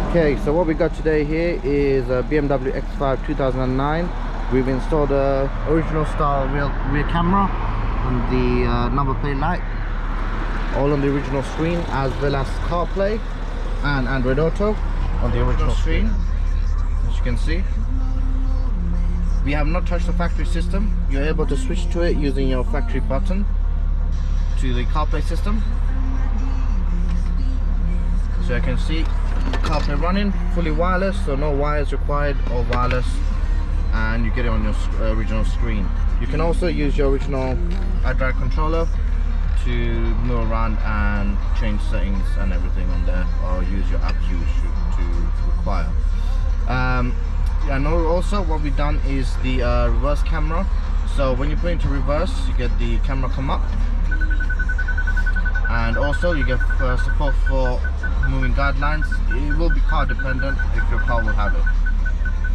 Okay, so what we got today here is a BMW X5 2009. We've installed a original style rear camera on the number plate light, all on the original screen, as well as CarPlay and Android Auto on the original screen. As you can see, we have not touched the factory system. You're able to switch to it using your factory button to the CarPlay system. So you can see CarPlay running, fully wireless, so no wires required, or wireless, and you get it on your original screen. You can also use your original Android controller to move around and change settings and everything on there, or use your apps you wish to require. And also what we've done is the reverse camera. So when you put into reverse, you get the camera come up, and also you get support for moving guidelines. It will be car dependent if your car will have it.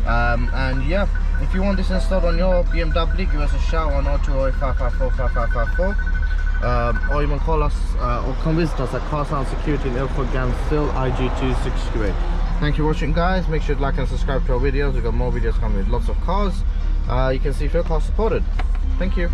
And yeah, if you want this installed on your BMW, give us a shout on 0208554554, or even call us or come visit us at Car Sound Security in Ilford Ganshill IG26QA. Thank you for watching, guys. Make sure to like and subscribe to our videos. We've got more videos coming with lots of cars. You can see if your car supported. Thank you.